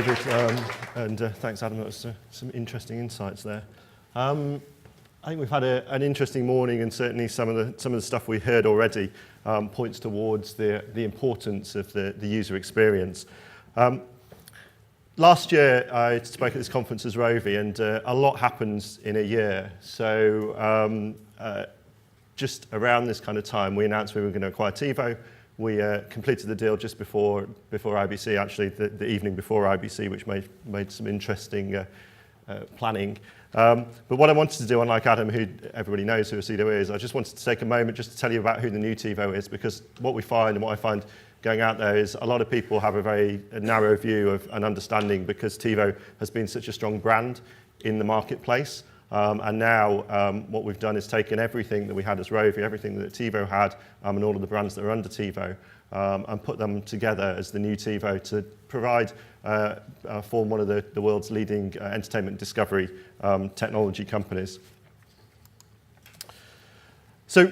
David, and thanks, Adam. That was some interesting insights there. I think we've had an interesting morning, and certainly some of the stuff we heard already points towards the importance of the user experience. Last year, I spoke at this conference as Rovi, and a lot happens in a year. So just around this kind of time, we announced we were going to acquire TiVo. We completed the deal just before IBC, actually the evening before IBC, which made some interesting planning. But what I wanted to do, unlike Adam, who everybody knows who a CEDO is, I just wanted to take a moment just to tell you about who the new TiVo is, because what we find and what I find going out there is a lot of people have a very narrow view of an understanding, because TiVo has been such a strong brand in the marketplace. And now what we've done is taken everything that we had as Rovi, everything that TiVo had, and all of the brands that are under TiVo, and put them together as the new TiVo to provide, form one of the world's leading entertainment discovery technology companies. So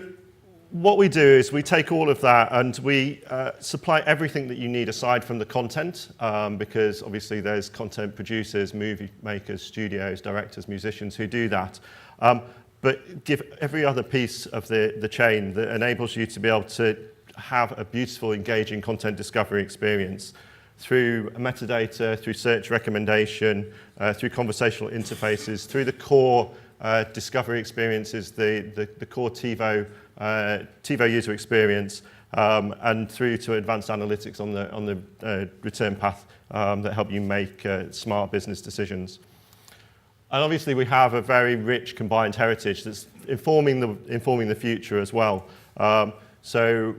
what we do is we take all of that and we supply everything that you need aside from the content, because obviously there's content producers, movie makers, studios, directors, musicians who do that. But give every other piece of the chain that enables you to be able to have a beautiful, engaging content discovery experience through metadata, through search recommendation, through conversational interfaces, through the core discovery experiences, the core TiVo user experience, and through to advanced analytics on the return path that help you make smart business decisions. And obviously we have a very rich combined heritage that's informing the future as well. So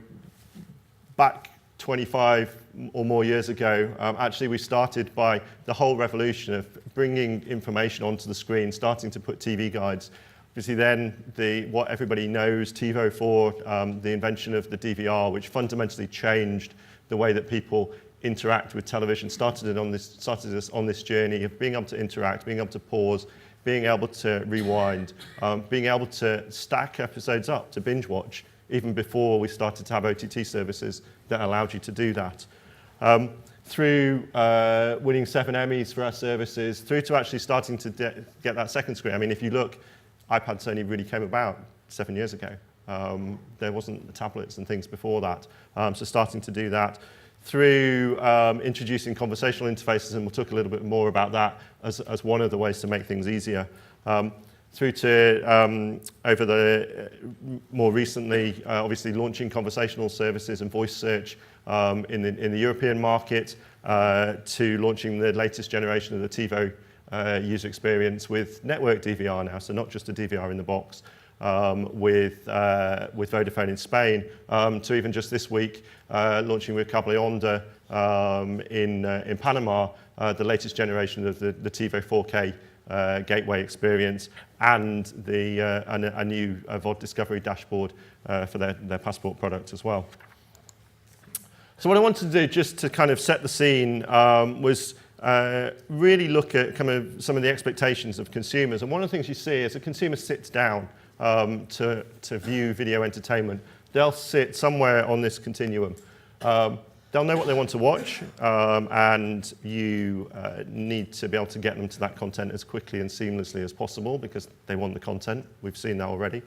back 25 or more years ago, actually we started by the whole revolution of bringing information onto the screen, starting to put TV guides. Obviously then what everybody knows TiVo for, the invention of the DVR, which fundamentally changed the way that people interact with television, started us on this journey of being able to interact, being able to pause, being able to rewind, being able to stack episodes up to binge watch, even before we started to have OTT services that allowed you to do that. Through winning 7 Emmys for our services, through to actually starting to get that second screen. I mean, if you look, iPads only really came about 7 years ago. There wasn't the tablets and things before that. So starting to do that. Through introducing conversational interfaces, and we'll talk a little bit more about that as one of the ways to make things easier. Through to, more recently, obviously launching conversational services and voice search in the European market, to launching the latest generation of the TiVo user experience with network DVR now, so not just a DVR in the box, with Vodafone in Spain, to even just this week launching with Cable Onda in Panama, the latest generation of the TiVo 4K gateway experience, and a new VOD discovery dashboard for their passport product as well. So what I wanted to do, just to kind of set the scene, was really look at kind of some of the expectations of consumers. And one of the things you see as a consumer sits down to view video entertainment, they'll sit somewhere on this continuum. They'll know what they want to watch, and you need to be able to get them to that content as quickly and seamlessly as possible, because they want the content. We've seen that already.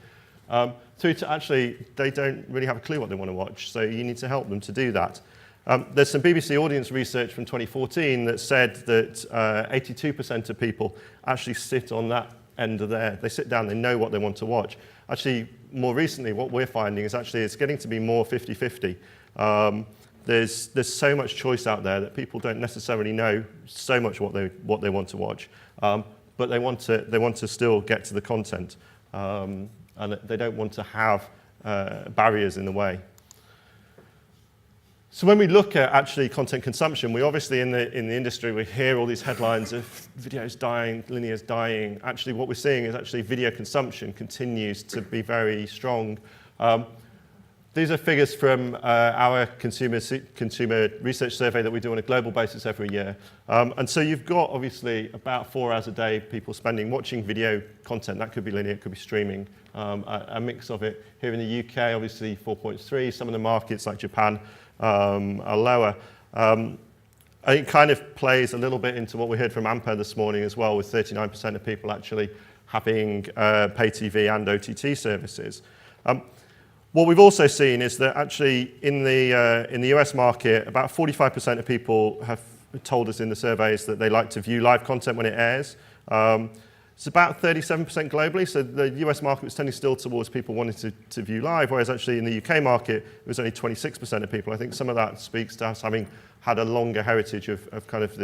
Through to actually, they don't really have a clue what they want to watch, so you need to help them to do that. There's some BBC audience research from 2014 that said that 82% of people actually sit on that end of they sit down, they know what they want to watch. Actually, more recently, what we're finding is actually it's getting to be more 50-50. There's so much choice out there that people don't necessarily know so much what they want to watch, but they want to still get to the content, and they don't want to have barriers in the way. So when we look at actually content consumption, we obviously in the industry we hear all these headlines of videos dying, linear's dying. Actually, what we're seeing is actually video consumption continues to be very strong. These are figures from our consumer research survey that we do on a global basis every year. And so you've got, obviously, about 4 hours a day people spending watching video content. That could be linear, it could be streaming, a mix of it. Here in the UK, obviously 4.3. Some of the markets, like Japan, are lower. I think it kind of plays a little bit into what we heard from Amper this morning as well, with 39% of people actually having pay TV and OTT services. What we've also seen is that actually in the US market, about 45% of people have told us in the surveys that they like to view live content when it airs. It's about 37% globally, so the US market was tending still towards people wanting to view live, whereas actually in the UK market, it was only 26% of people. I think some of that speaks to us having had a longer heritage of kind of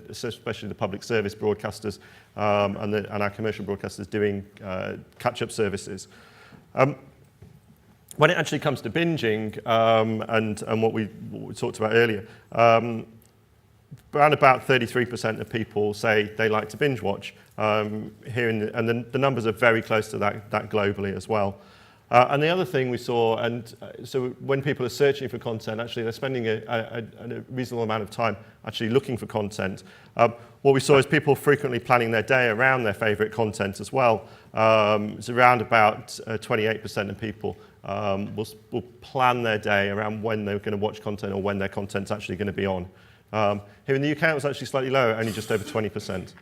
especially the public service broadcasters and our commercial broadcasters doing catch-up services. When it actually comes to binging and what we talked about earlier, around about 33% of people say they like to binge watch here, and the numbers are very close to that globally as well. And the other thing we saw, so when people are searching for content, actually they're spending a reasonable amount of time actually looking for content. What we saw is people frequently planning their day around their favourite content as well. It's around about 28% of people will plan their day around when they're going to watch content or when their content's actually going to be on. Here in the UK, it was actually slightly lower, only just over 20%.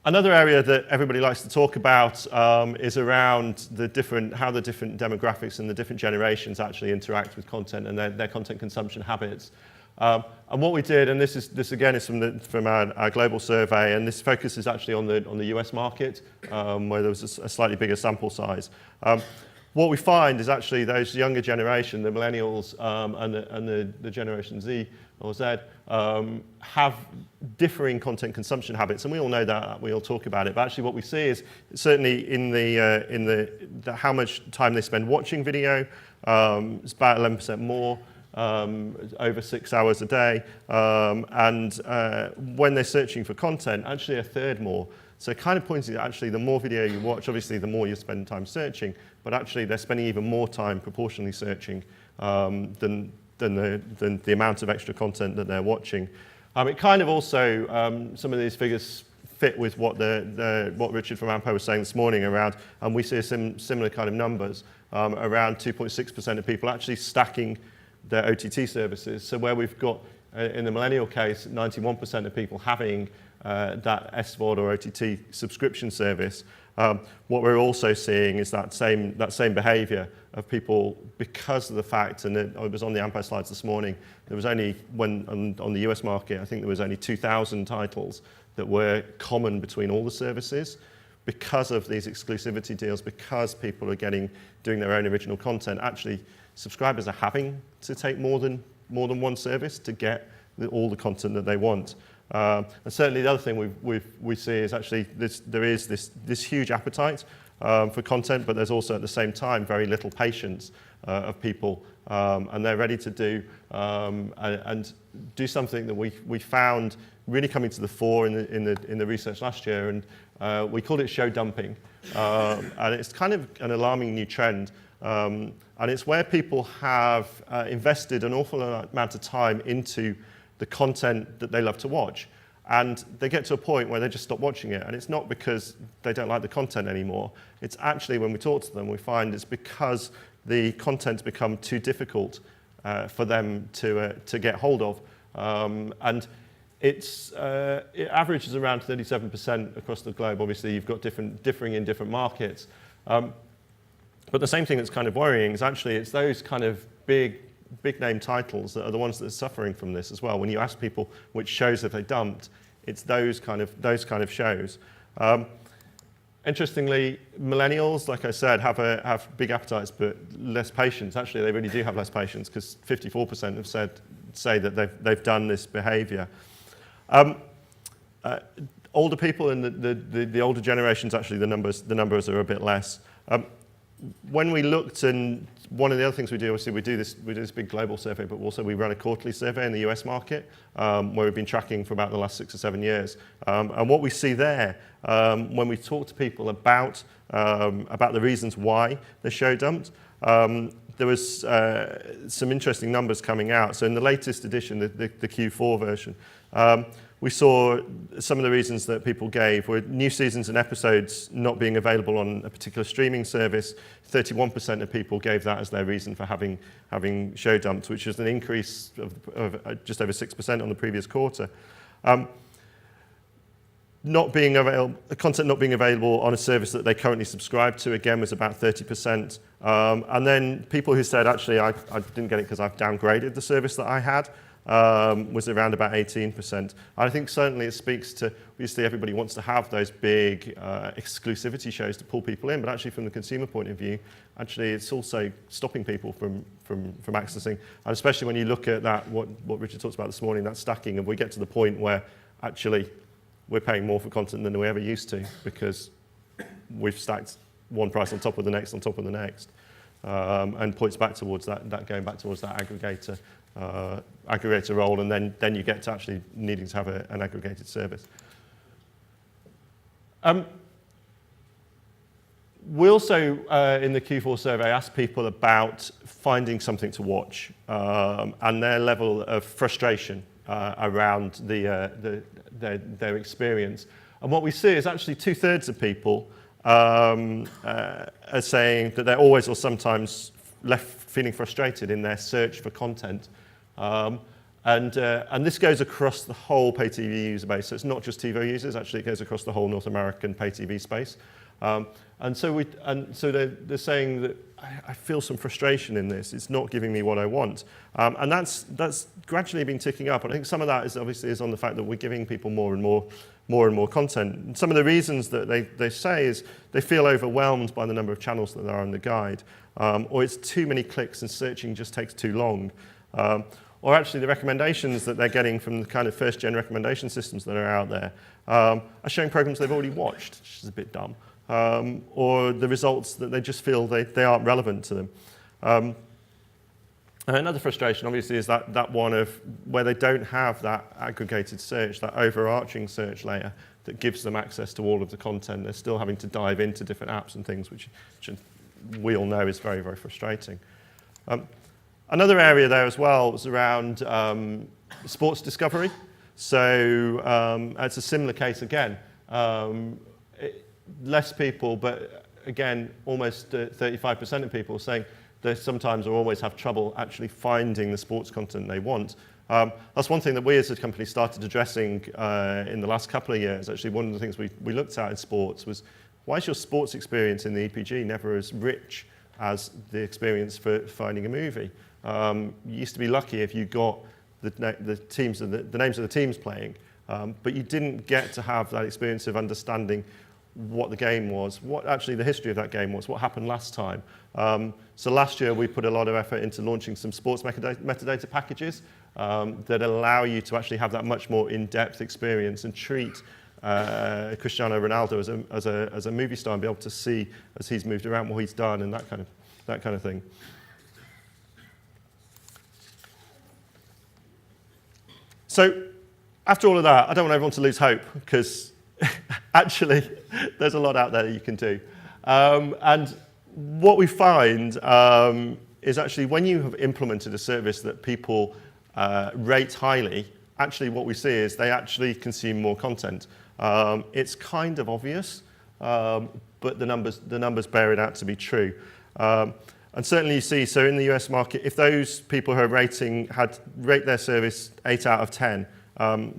Another area that everybody likes to talk about is around how the different demographics and the different generations actually interact with content and their content consumption habits. And what we did, and this again is from our global survey, and this focuses actually on the US market, where there was a slightly bigger sample size. What we find is actually those younger generation, the millennials and the Generation Z or Z, have differing content consumption habits, and we all know that. We all talk about it. But actually, what we see is certainly in the how much time they spend watching video. It's about 11% more. Over 6 hours a day, and when they're searching for content, actually a third more. So it kind of points to actually the more video you watch, obviously the more you spend time searching, but actually they're spending even more time proportionally searching than the amount of extra content that they're watching. It kind of also, some of these figures fit with what Richard from Ampo was saying this morning around, and we see similar kind of numbers, around 2.6% of people actually stacking their OTT services. So where we've got, in the millennial case, 91% of people having that SVOD or OTT subscription service, what we're also seeing is that same behaviour of people, because of the fact, and it was on the Ampo slides this morning, there was only, on the US market, I think there was only 2,000 titles that were common between all the services. Because of these exclusivity deals, because people are doing their own original content, actually subscribers are having to take more than one service to get all the content that they want. And certainly the other thing we see is actually there is this huge appetite for content, but there's also at the same time very little patience of people, and they're ready to do and do something that we found really coming to the fore in the research last year, and we called it show dumping, and it's kind of an alarming new trend. And it's where people have invested an awful amount of time into the content that they love to watch. And they get to a point where they just stop watching it. And it's not because they don't like the content anymore. It's actually, when we talk to them, we find it's because the content's become too difficult for them to get hold of. And it averages around 37% across the globe. Obviously, you've got differing in different markets. But the same thing that's kind of worrying is actually it's those kind of big name titles that are the ones that are suffering from this as well. When you ask people which shows have they dumped, it's those kind of shows. Interestingly, millennials, like I said, have big appetites but less patience. Actually, they really do have less patience, because 54% have say that they've done this behaviour. Older people and the older generations, actually the numbers are a bit less. When we looked, and one of the other things we do, obviously we do this big global survey, but also we run a quarterly survey in the US market, where we've been tracking for about the last 6 or 7 years. And what we see there, when we talk to people about the reasons why the show dumped, there was some interesting numbers coming out. So in the latest edition, the Q4 version, we saw some of the reasons that people gave were new seasons and episodes not being available on a particular streaming service. 31% of people gave that as their reason for having show dumps, which is an increase of just over 6% on the previous quarter. Content not being available on a service that they currently subscribe to, again, was about 30%. And then people who said, actually, I didn't get it because I've downgraded the service that I had, was around about 18%. I think certainly it speaks to, obviously everybody wants to have those big exclusivity shows to pull people in, but actually from the consumer point of view, actually it's also stopping people from accessing, and especially when you look at that, what Richard talked about this morning, that stacking, and we get to the point where actually we're paying more for content than we ever used to because we've stacked one price on top of the next on top of the next, and points back towards that going back towards that aggregator role, and then you get to actually needing to have an aggregated service. We also, in the Q4 survey, asked people about finding something to watch and their level of frustration around their experience. And what we see is actually 2/3 of people are saying that they're always or sometimes left feeling frustrated in their search for content. And this goes across the whole pay TV user base. So it's not just TiVo users, actually it goes across the whole North American pay TV space. And so they're saying that I feel some frustration in this. It's not giving me what I want. And that's gradually been ticking up. And I think some of that is obviously on the fact that we're giving people more and more content. And some of the reasons that they say is they feel overwhelmed by the number of channels that are on the guide, or it's too many clicks and searching just takes too long. Or actually the recommendations that they're getting from the kind of first-gen recommendation systems that are out there are showing programs they've already watched, which is a bit dumb, or the results that they just feel they aren't relevant to them. And another frustration, obviously, is that one of where they don't have that aggregated search, that overarching search layer that gives them access to all of the content. They're still having to dive into different apps and things, which we all know is very, very frustrating. Another area there as well was around sports discovery. So it's a similar case again. Less people, but again, almost 35% of people saying they sometimes or always have trouble actually finding the sports content they want. That's one thing that we as a company started addressing in the last couple of years. Actually, one of the things we looked at in sports was, why is your sports experience in the EPG never as rich as the experience for finding a movie? You used to be lucky if you got the names of the teams playing, but you didn't get to have that experience of understanding what the game was, what actually the history of that game was, what happened last time. So last year we put a lot of effort into launching some sports metadata packages that allow you to actually have that much more in-depth experience and treat Cristiano Ronaldo as a movie star and be able to see as he's moved around what he's done and that kind of thing. So after all of that, I don't want everyone to lose hope because actually there's a lot out there that you can do. And what we find is actually when you have implemented a service that people rate highly, actually what we see is they actually consume more content. It's kind of obvious, but the numbers bear it out to be true. And certainly you see, so in the US market, if those people who are rate their service 8 out of 10,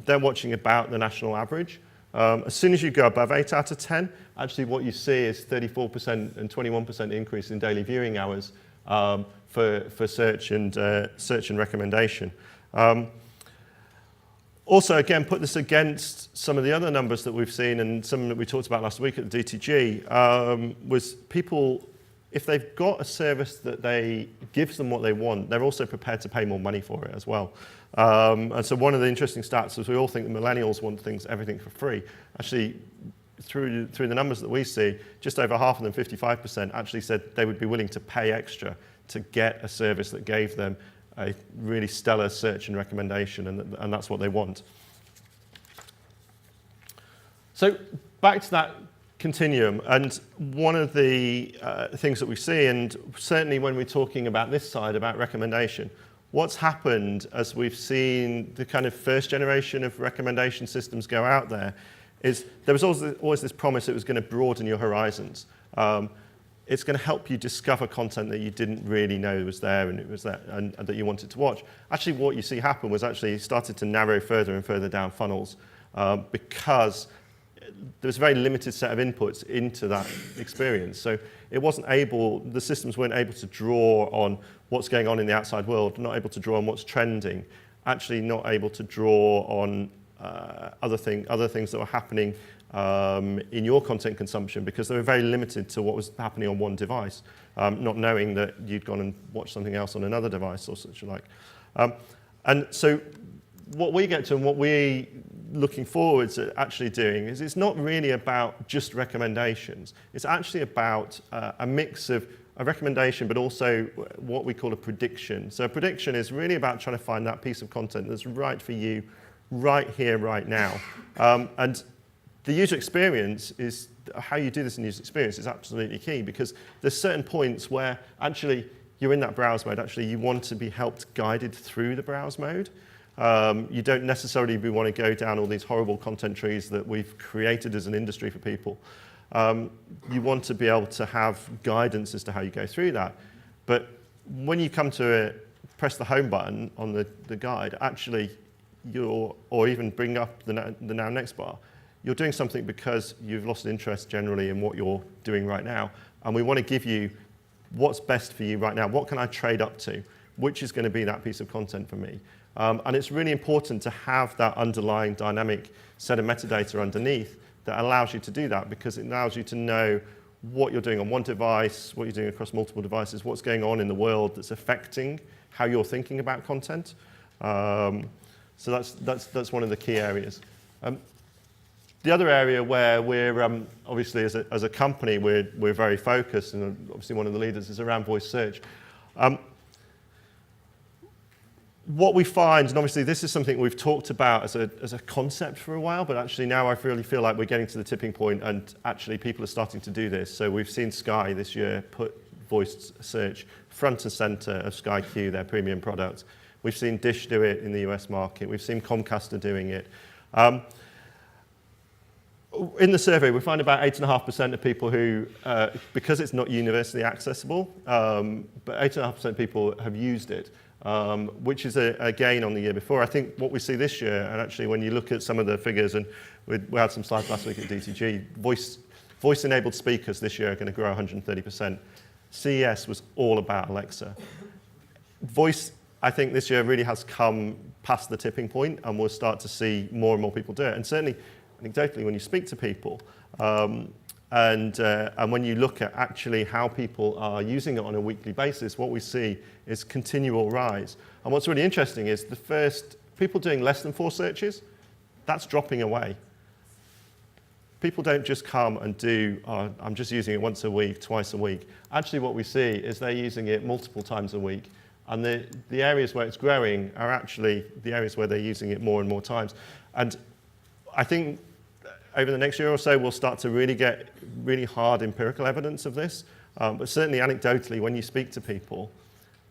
they're watching about the national average. As soon as you go above 8 out of 10, actually what you see is 34% and 21% increase in daily viewing hours for search and recommendation. Also, again, put this against some of the other numbers that we've seen and some that we talked about last week at the DTG, was people, if they've got a service that gives them what they want, they're also prepared to pay more money for it as well. And so one of the interesting stats is we all think the millennials want everything for free. Actually, through the numbers that we see, just over half of them, 55%, actually said they would be willing to pay extra to get a service that gave them a really stellar search and recommendation, and that's what they want. So back to that continuum, and one of the things that we see, and certainly when we're talking about this side, about recommendation, what's happened as we've seen the kind of first generation of recommendation systems go out there is there was always this promise it was going to broaden your horizons. It's going to help you discover content that you didn't really know was there and it was there and that you wanted to watch. Actually, what you see happen was actually it started to narrow further and further down funnels because there was a very limited set of inputs into that experience. So it wasn't able, the systems weren't able to draw on what's going on in the outside world, not able to draw on what's trending, actually not able to draw on other things that were happening in your content consumption because they were very limited to what was happening on one device, not knowing that you'd gone and watched something else on another device or such like. And so what we get to and what we're looking forward to actually doing is it's not really about just recommendations. It's actually about a mix of a recommendation, but also what we call a prediction. So a prediction is really about trying to find that piece of content that's right for you, right here, right now. And the user experience is, how you do this in user experience is absolutely key because there's certain points where actually you're in that browse mode, actually you want to be helped guided through the browse mode. You don't necessarily want to go down all these horrible content trees that we've created as an industry for people. You want to be able to have guidance as to how you go through that. But when you come to it, press the home button on the guide, actually, or even bring up the now next bar, you're doing something because you've lost interest generally in what you're doing right now. And we want to give you what's best for you right now. What can I trade up to? Which is going to be that piece of content for me? And it's really important to have that underlying dynamic set of metadata underneath that allows you to do that because it allows you to know what you're doing on one device, what you're doing across multiple devices, what's going on in the world that's affecting how you're thinking about content. So that's one of the key areas. The other area where we're obviously as a company we're very focused, and obviously one of the leaders is around voice search. What we find, and obviously this is something we've talked about as a concept for a while, but actually now I really feel like we're getting to the tipping point and actually people are starting to do this. So we've seen Sky this year put voice search front and center of Sky Q, their premium product. We've seen Dish do it in the US market. We've seen Comcast doing it. In the survey, we find about 8.5% of people who, because it's not universally accessible, but 8.5% of people have used it. Which is a gain on the year before. I think what we see this year, and actually when you look at some of the figures, and we had some slides last week at DTG, voice-enabled speakers this year are going to grow 130%. CES was all about Alexa. Voice, I think this year really has come past the tipping point, and we'll start to see more and more people do it. And certainly, anecdotally, when you speak to people, and when you look at actually how people are using it on a weekly basis, what we see is continual rise. And what's really interesting is the first people doing less than 4 searches, that's dropping away. People don't just come and do, oh, I'm just using it once a week, twice a week. Actually, what we see is they're using it multiple times a week. And the areas where it's growing are actually the areas where they're using it more and more times. And I think over the next year or so, we'll start to really get really hard empirical evidence of this. But certainly anecdotally, when you speak to people,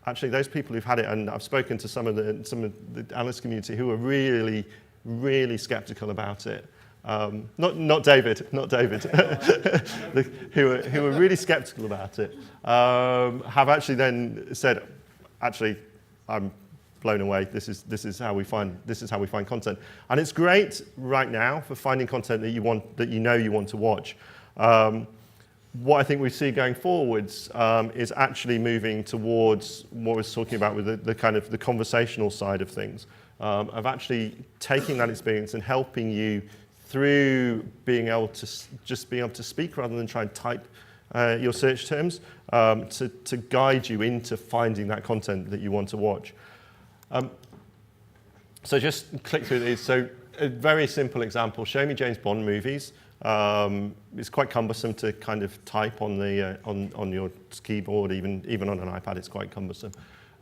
actually those people who've had it, and I've spoken to some of the analyst community who are really, really skeptical about it. Not David, who are really skeptical about it, have actually then said, actually, I'm blown away. This is how we find content, and it's great right now for finding content that you know you want to watch. What I think we see going forwards is actually moving towards what I was talking about with the kind of the conversational side of things, of actually taking that experience and helping you through being able to speak rather than try and type your search terms, to guide you into finding that content that you want to watch. So just click through these. So a very simple example, show me James Bond movies. It's quite cumbersome to kind of type on your keyboard, even on an iPad, it's quite cumbersome.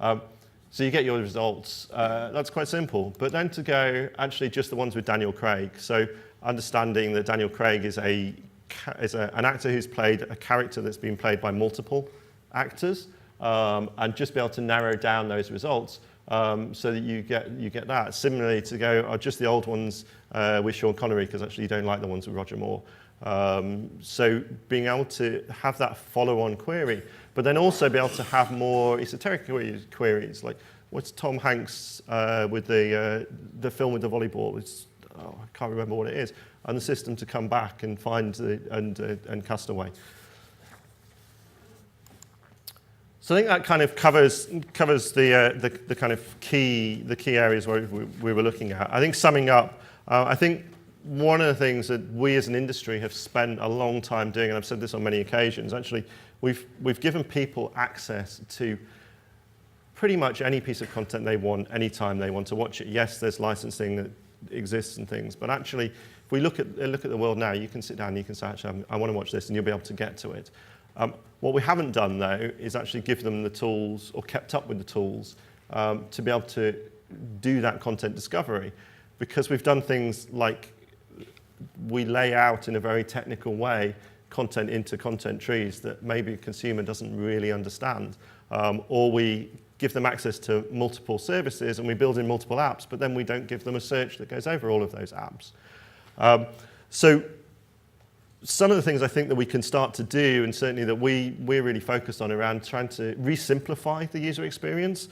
So you get your results. That's quite simple. But then to go, actually just the ones with Daniel Craig. So understanding that Daniel Craig is an actor who's played a character that's been played by multiple actors, and just be able to narrow down those results. so that you get that. Similarly, to go, just the old ones with Sean Connery, because actually you don't like the ones with Roger Moore. So being able to have that follow-on query, but then also be able to have more esoteric queries, like what's Tom Hanks with the film with the volleyball? I can't remember what it is, and the system to come back and find and Castaway. So I think that kind of covers the kind of key areas where we were looking at. I think summing up, I think one of the things that we as an industry have spent a long time doing, and I've said this on many occasions, actually, we've given people access to pretty much any piece of content they want, anytime they want to watch it. Yes, there's licensing that exists and things, but actually, if we look at the world now, you can sit down and you can say, actually, I want to watch this, and you'll be able to get to it. What we haven't done, though, is actually give them the tools, or kept up with the tools, to be able to do that content discovery, because we've done things like we lay out in a very technical way content into content trees that maybe a consumer doesn't really understand, or we give them access to multiple services and we build in multiple apps, but then we don't give them a search that goes over all of those apps. So some of the things I think that we can start to do, and certainly that we're really focused on around trying to re-simplify the user experience,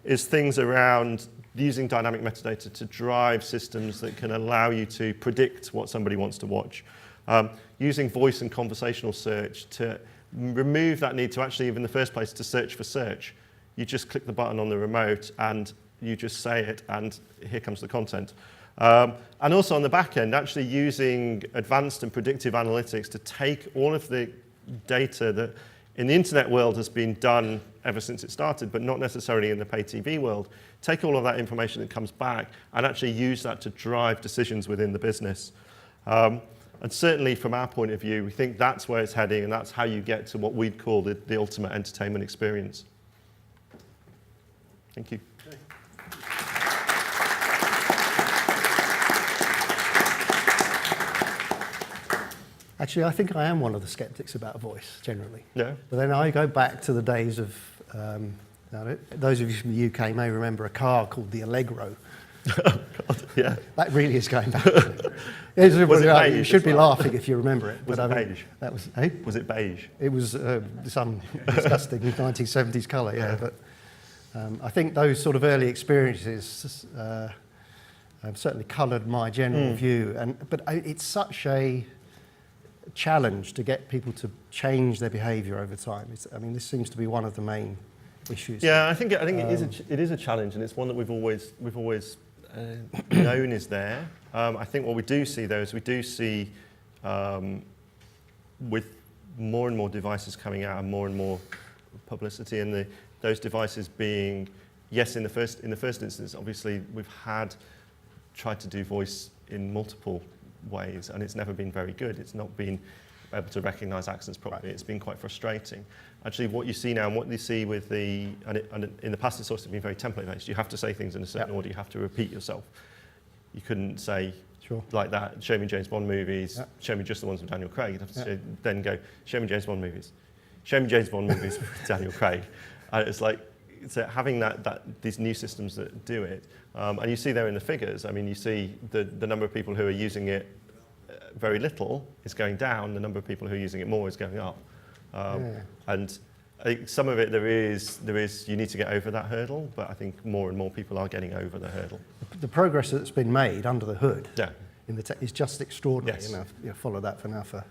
is things around using dynamic metadata to drive systems that can allow you to predict what somebody wants to watch. Using voice and conversational search to remove that need to actually, even in the first place, to search for search. You just click the button on the remote and you just say it, and here comes the content. And also on the back end, actually using advanced and predictive analytics to take all of the data that in the internet world has been done ever since it started, but not necessarily in the pay TV world. Take all of that information that comes back and actually use that to drive decisions within the business. And certainly from our point of view, we think that's where it's heading, and that's how you get to what we'd call the ultimate entertainment experience. Thank you. Actually, I think I am one of the skeptics about voice, generally. Yeah. But then I go back to the days of, those of you from the UK may remember a car called the Allegro. Oh, God, yeah. That really is going back. Was it beige? You should be laughing if you remember it. Was it beige? That was, eh? Was it beige? It was some disgusting 1970s colour, yeah. But I think those sort of early experiences have certainly coloured my general view. But it's such a challenge to get people to change their behaviour over time. This seems to be one of the main issues. Yeah, I think it is a challenge, and it's one that we've always known is there. I think what we do see though is we do see with more and more devices coming out and more publicity, and those devices being, yes, in the first instance, obviously we've tried to do voice in multiple ways, and it's never been very good. It's not been able to recognise accents properly. Right. It's been quite frustrating. Actually, what you see now, and what you see with and in the past, it's also been very template-based. You have to say things in a certain order. You have to repeat yourself. You couldn't say like that, show me James Bond movies, show me just the ones with Daniel Craig. You'd have to then go, show me James Bond movies. Show me James Bond movies with Daniel Craig. And it's like, so having these new systems that do it, and you see there in the figures, you see the number of people who are using it very little is going down, the number of people who are using it more is going up. And I think some of it there is you need to get over that hurdle, but I think more and more people are getting over the hurdle. The progress that's been made under the hood is just extraordinary. Yes. Follow that for now for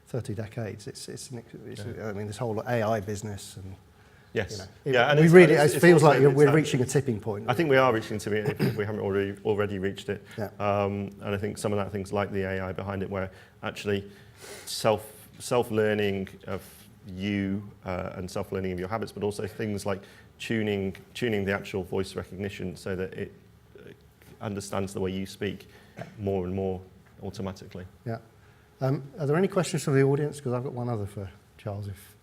30 decades. It's this whole AI business and. Yes. And it feels like we're reaching a tipping point. I think we are reaching a tipping point if we haven't already reached it. Yeah. And I think some of that things like the AI behind it, where actually self-learning of you and self-learning of your habits, but also things like tuning the actual voice recognition so that it understands the way you speak more and more automatically. Yeah. Are there any questions from the audience? Because I've got one other for Charles if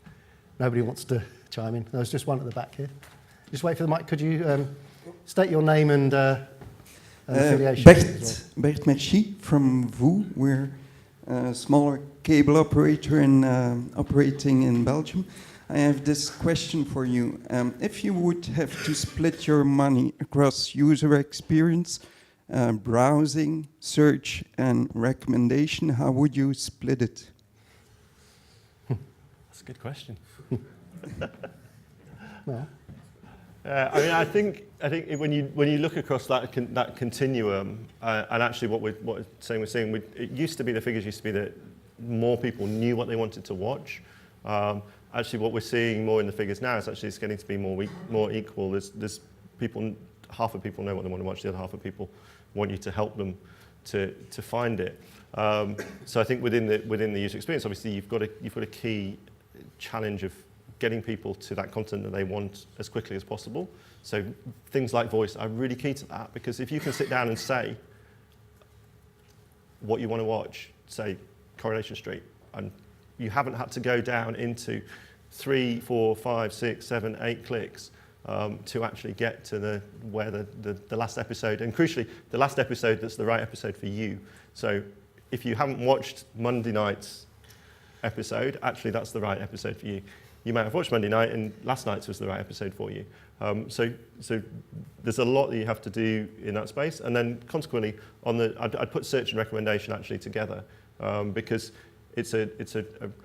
nobody wants to chime in. There's just one at the back here. Just wait for the mic. Could you state your name and affiliation? Bert Mercier from VOO. We're a smaller cable operator operating in Belgium. I have this question for you. If you would have to split your money across user experience, browsing, search, and recommendation, how would you split it? That's a good question. Well, I mean, I think when you look across that continuum, and actually what we're seeing, it used to be, the figures used to be that more people knew what they wanted to watch. Actually, what we're seeing more in the figures now is actually it's getting to be more equal. There's people, half of people know what they want to watch, the other half of people want you to help them to find it. So I think within the user experience, obviously you've got a key challenge of getting people to that content that they want as quickly as possible. So things like voice are really key to that, because if you can sit down and say what you want to watch, say Coronation Street, and you haven't had to go down into 3, 4, 5, 6, 7, 8 clicks to actually get to where the last episode, and crucially, the last episode that's the right episode for you. So if you haven't watched Monday night's episode, actually that's the right episode for you. You might have watched Monday night and last night's was the right episode for you. So there's a lot that you have to do in that space. And then consequently, I'd put search and recommendation actually together, because it's a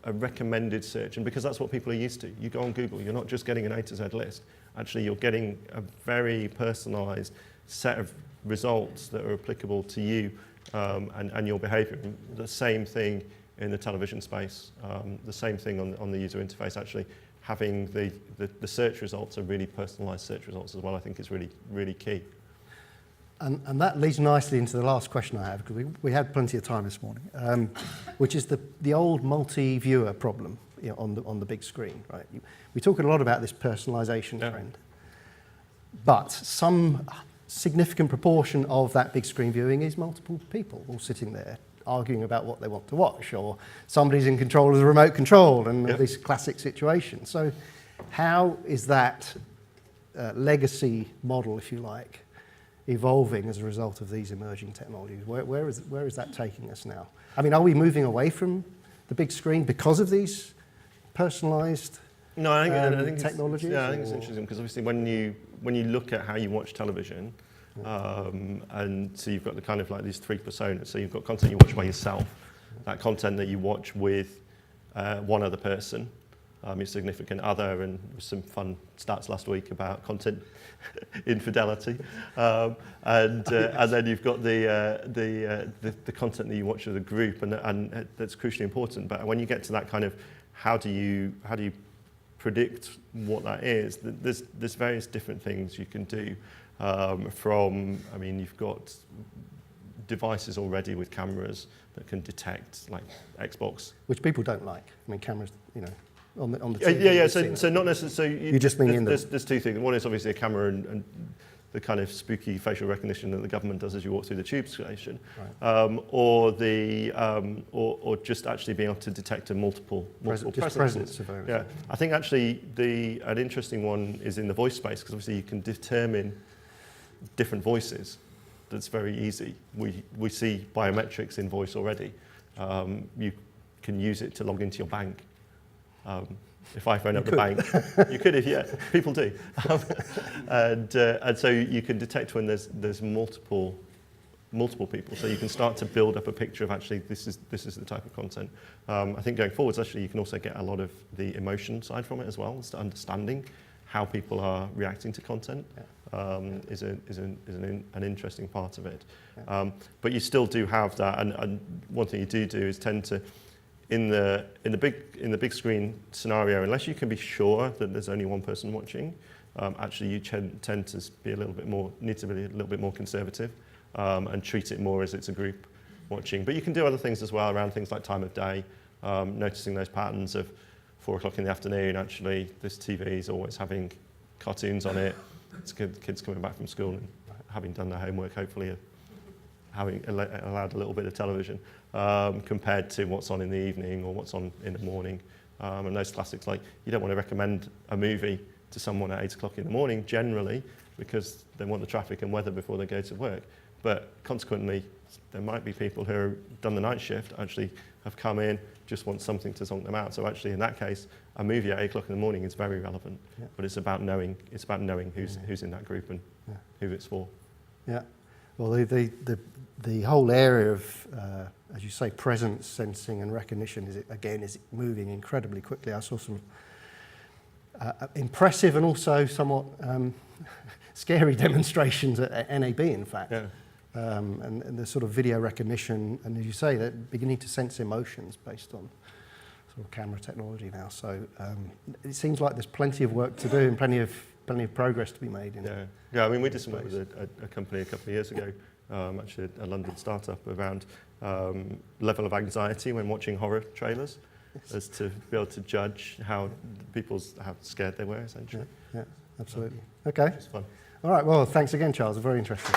recommended search, and because that's what people are used to. You go on Google, you're not just getting an A to Z list. Actually, you're getting a very personalised set of results that are applicable to you and your behaviour. The same thing in the television space, the same thing on the user interface. Actually, having the search results are really personalised search results as well, I think is really, really key. and that leads nicely into the last question I have, because we had plenty of time this morning, which is the old multi-viewer problem, you know, on the big screen, right? We talk a lot about this personalisation trend, but some significant proportion of that big screen viewing is multiple people all sitting there arguing about what they want to watch, or somebody's in control of the remote control, and this classic situation. So how is that legacy model, if you like, evolving as a result of these emerging technologies? Where is that taking us now? I mean, are we moving away from the big screen because of these personalised technologies? I think it's interesting, because obviously when you look at how you watch television, and so you've got the kind of like these three personas. So you've got content you watch by yourself, that content that you watch with one other person, your significant other, and some fun stats last week about content infidelity, and then you've got the content that you watch as a group, and that's crucially important. But when you get to that kind of how do you predict what that is, there's various different things you can do. I mean, you've got devices already with cameras that can detect, like Xbox, which people don't like. I mean, cameras, you know, on the TV. Yeah. So not necessarily. So you just mean there's two things. One is obviously a camera and the kind of spooky facial recognition that the government does as you walk through the tube station, right. or just actually being able to detect a multiple presence. Yeah, I think actually an interesting one is in the voice space, because obviously you can determine different voices. That's very easy. We see biometrics in voice already. You can use it to log into your bank. If I phone up the bank, you could, people do. And so you can detect when there's multiple people. So you can start to build up a picture of actually this is the type of content. I think going forwards, actually, you can also get a lot of the emotion side from it as well, as understanding how people are reacting to content. Is an interesting part of it. But you still do have that, and one thing you do is tend to, in the big screen scenario, unless you can be sure that there's only one person watching, actually you tend to be a little bit more conservative, and treat it more as it's a group watching. But you can do other things as well around things like time of day, noticing those patterns of 4 o'clock in the afternoon. Actually, this TV is always having cartoons on it. It's kids coming back from school and having done their homework, hopefully having allowed a little bit of television, compared to what's on in the evening or what's on in the morning. And those classics, like, you don't want to recommend a movie to someone at 8 o'clock in the morning, generally, because they want the traffic and weather before they go to work. But consequently, there might be people who have done the night shift, actually have come in, just want something to zonk them out. So actually, in that case, a movie at 8 o'clock in the morning is very relevant. Yeah. But it's about knowing who's in that group and who it's for. Yeah. Well, the whole area of, as you say, presence sensing and recognition is moving incredibly quickly. I saw some impressive and also somewhat scary demonstrations at NAB, in fact. Yeah. And the sort of video recognition, and as you say, they're beginning to sense emotions based on sort of camera technology now. So it seems like there's plenty of work to do and plenty of progress to be made. Yeah. I mean, we did some work with a company a couple of years ago, actually a London startup, around level of anxiety when watching horror trailers, as to be able to judge how scared they were, essentially. Yeah, absolutely. Okay. It's fun. All right. Well, thanks again, Charles. Very interesting.